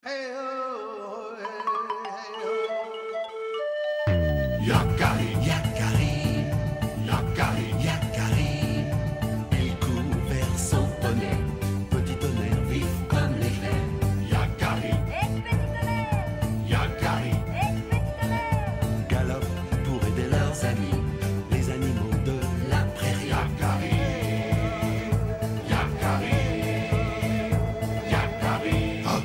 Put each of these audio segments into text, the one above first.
Yakari, Yakari, Yakari, Yakari. Il court vers son poney, petit tonnerre vif comme l'éclair. Yakari, Petit tonnerre, Yakari, petit tonnerre. galope pour aider leurs amis, les animaux de la prairie. Yakari, Yakari, Yakari. Ah.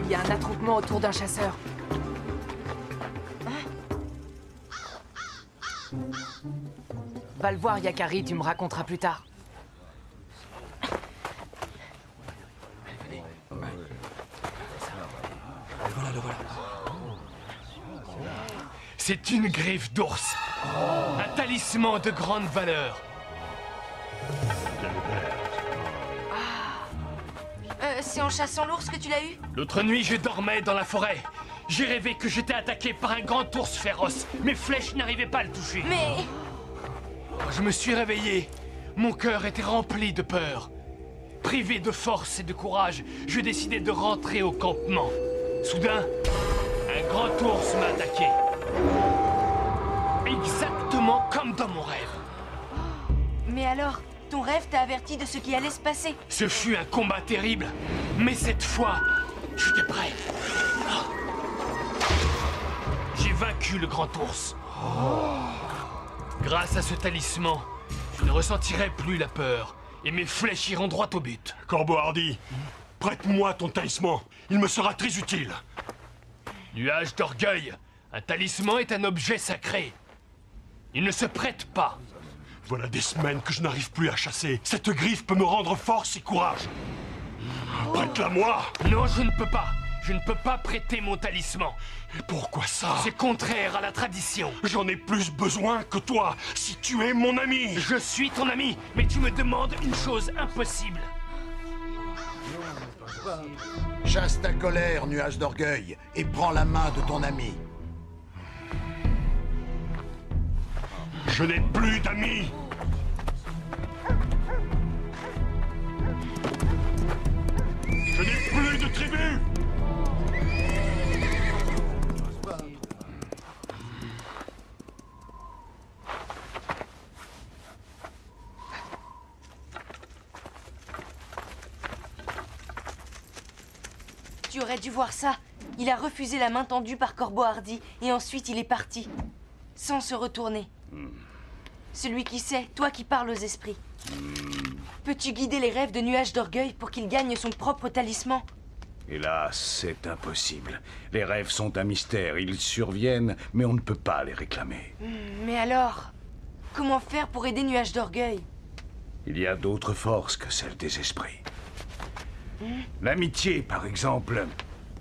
Il y a un attroupement autour d'un chasseur. Va le voir, Yakari, tu me raconteras plus tard. C'est une griffe d'ours. Un talisman de grande valeur. C'est en chassant l'ours que tu l'as eu? L'autre nuit, je dormais dans la forêt. J'ai rêvé que j'étais attaqué par un grand ours féroce. Mes flèches n'arrivaient pas à le toucher. Mais... Je me suis réveillé. Mon cœur était rempli de peur. Privé de force et de courage, je décidai de rentrer au campement. Soudain, un grand ours m'a attaqué. Exactement comme dans mon rêve. Mais alors, ton rêve t'a averti de ce qui allait se passer. Ce fut un combat terrible, mais cette fois, j'étais prêt. J'ai vaincu le grand ours. Grâce à ce talisman, je ne ressentirai plus la peur et mes flèches iront droit au but. Corbeau Hardy, prête-moi ton talisman. Il me sera très utile. Nuage d'orgueil, un talisman est un objet sacré. Il ne se prête pas. Voilà des semaines que je n'arrive plus à chasser. Cette griffe peut me rendre force et courage. Prête-la-moi. Non, je ne peux pas. Je ne peux pas prêter mon talisman. Et pourquoi ça? C'est contraire à la tradition. J'en ai plus besoin que toi, si tu es mon ami. Je suis ton ami, mais tu me demandes une chose impossible. Chasse ta colère, nuage d'orgueil, et prends la main de ton ami. Je n'ai plus d'amis. Je n'ai plus de tribu. Tu aurais dû voir ça. Il a refusé la main tendue par Corbeau Hardy et ensuite il est parti. Sans se retourner. Celui qui sait, toi qui parles aux esprits. Peux-tu guider les rêves de Nuage d'orgueil pour qu'il gagne son propre talisman? Hélas, c'est impossible. Les rêves sont un mystère. Ils surviennent, mais on ne peut pas les réclamer. Mais alors, comment faire pour aider Nuage d'orgueil? Il y a d'autres forces que celles des esprits. L'amitié, par exemple,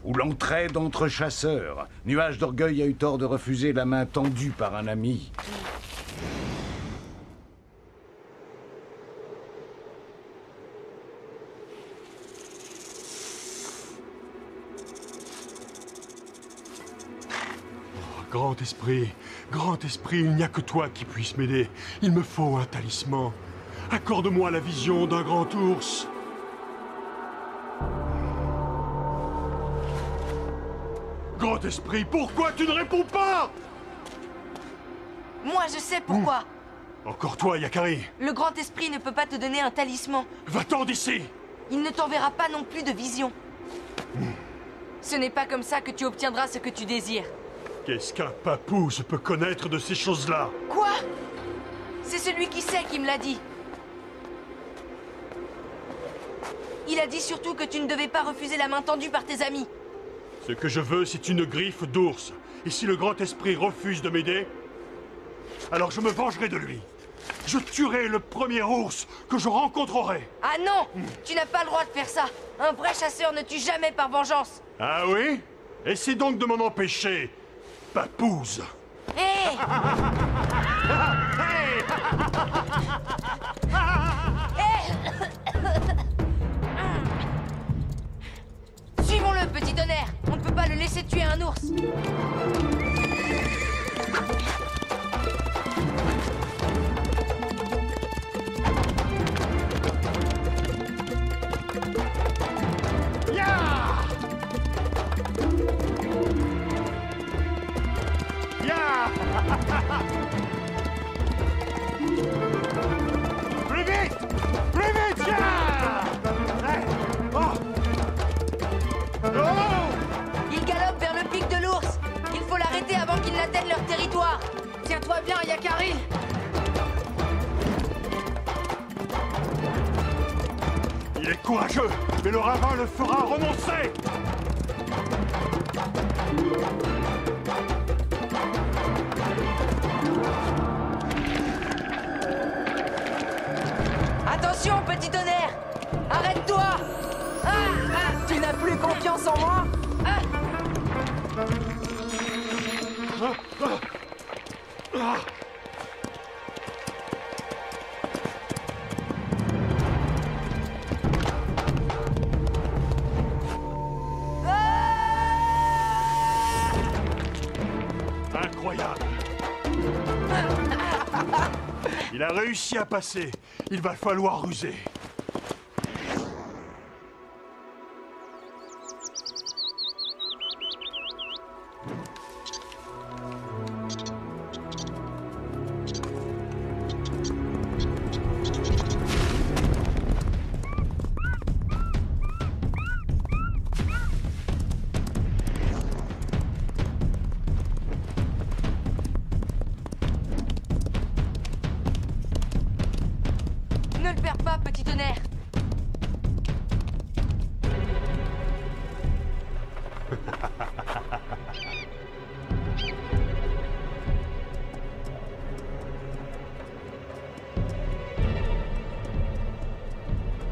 ou l'entraide entre chasseurs. Nuage d'orgueil a eu tort de refuser la main tendue par un ami. Grand esprit, il n'y a que toi qui puisse m'aider. Il me faut un talisman. Accorde-moi la vision d'un grand ours. Grand esprit, pourquoi tu ne réponds pas? Moi, je sais pourquoi. Encore toi, Yakari. Le grand esprit ne peut pas te donner un talisman. Va-t'en d'ici. Il ne t'enverra pas non plus de vision. Ce n'est pas comme ça que tu obtiendras ce que tu désires. Qu'est-ce qu'un papouze peut connaître de ces choses-là? Quoi? C'est celui qui sait qui me l'a dit. Il a dit surtout que tu ne devais pas refuser la main tendue par tes amis. Ce que je veux, c'est une griffe d'ours. Et si le grand esprit refuse de m'aider, alors je me vengerai de lui. Je tuerai le premier ours que je rencontrerai. Ah non! Tu n'as pas le droit de faire ça. Un vrai chasseur ne tue jamais par vengeance. Ah oui? Essaie donc de m'en empêcher, papouze. Hé! Hé! l'ours. Plus vite! Plus vite! Ya! Oh! Il galope vers le pic de l'ours. Il faut l'arrêter avant qu'il n'atteigne leur territoire. Tiens-toi bien, Yakari. Il est courageux, mais le ravin le fera renoncer! Attention, petit tonnerre! Arrête-toi! Tu n'as plus confiance en moi? Incroyable! Il a réussi à passer. Il va falloir ruser. Ne le perds pas, petit tonnerre.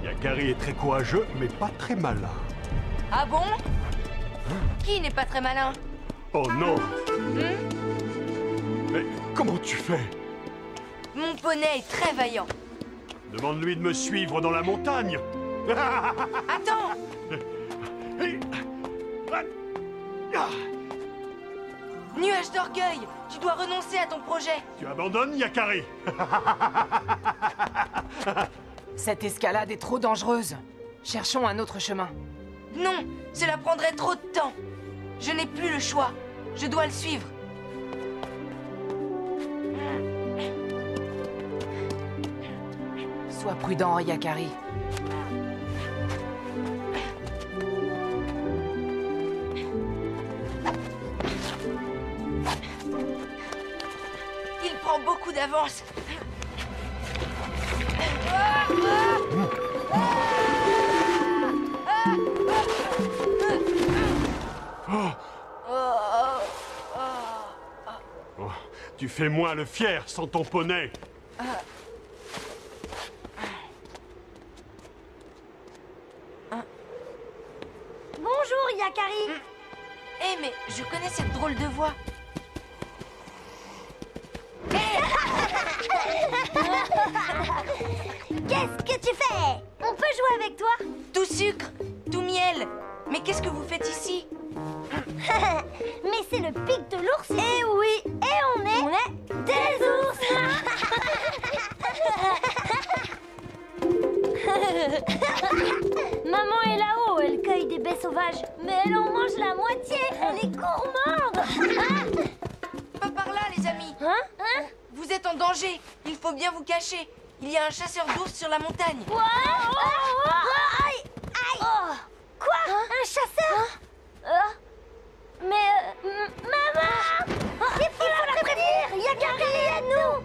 Yakari est très courageux, mais pas très malin. Ah bon? Qui n'est pas très malin? Oh non! Mais comment tu fais? Mon poney est très vaillant. Demande-lui de me suivre dans la montagne. Attends! Nuage d'orgueil! Tu dois renoncer à ton projet! Tu abandonnes, Yakari? Cette escalade est trop dangereuse. Cherchons un autre chemin. Non! Cela prendrait trop de temps! Je n'ai plus le choix. Je dois le suivre. Sois prudent, Yakari. Il prend beaucoup d'avance. Oh, tu fais moins le fier sans ton poney. Bonjour, Yakari. Eh, mais je connais cette drôle de voix. Qu'est-ce que tu fais? On peut jouer avec toi? Tout sucre, tout miel. Mais qu'est-ce que vous faites ici? Mais c'est le pic de l'ours. Eh oui, et on est des ours. Maman est là-haut, elle cueille des baies sauvages. Mais elle en mange la moitié, elle est gourmande. Pas par là, les amis. Hein? Vous êtes en danger. Il faut bien vous cacher. Il y a un chasseur d'ours sur la montagne. Quoi? Aïe! Aïe! Quoi? Un chasseur? Mais... maman! Il faut la prévenir! Yakari, aide-nous!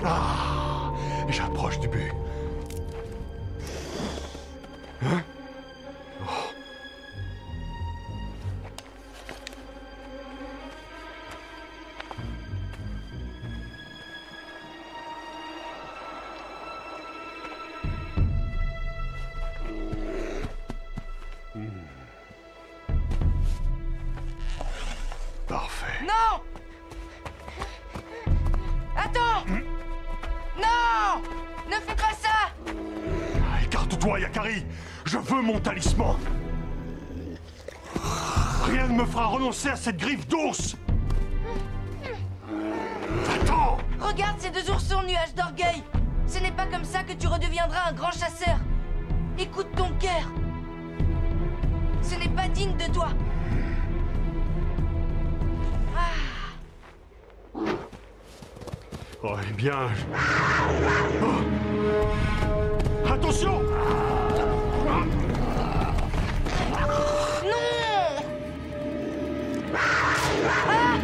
Ah, j'approche du but. Hein? Oh. Parfait. Non! Attends! Non! Ne fais pas ça! Écarte-toi, Yakari! Je veux mon talisman! Rien ne me fera renoncer à cette griffe d'ours! Attends! Regarde ces deux oursons, nuage d'orgueil! Ce n'est pas comme ça que tu redeviendras un grand chasseur! Écoute ton cœur! Ce n'est pas digne de toi! Oh, eh bien... Oh. Attention! Non! Ah!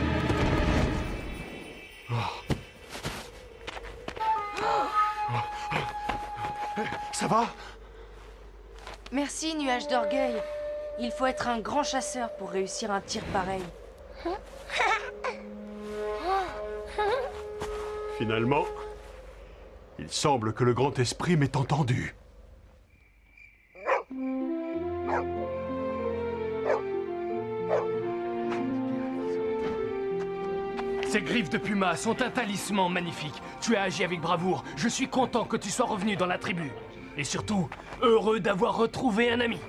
Ça va? Merci, nuage d'orgueil. Il faut être un grand chasseur pour réussir un tir pareil. Finalement, il semble que le grand esprit m'ait entendu. Ces griffes de puma sont un talisman magnifique. Tu as agi avec bravoure. Je suis content que tu sois revenu dans la tribu. Et surtout, heureux d'avoir retrouvé un ami.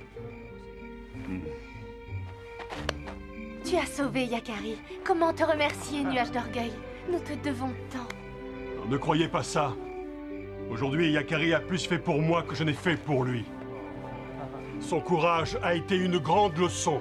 Tu as sauvé Yakari. Comment te remercier, nuage d'orgueil? Nous te devons tant. Ne croyez pas ça. Aujourd'hui, Yakari a plus fait pour moi que je n'ai fait pour lui. Son courage a été une grande leçon.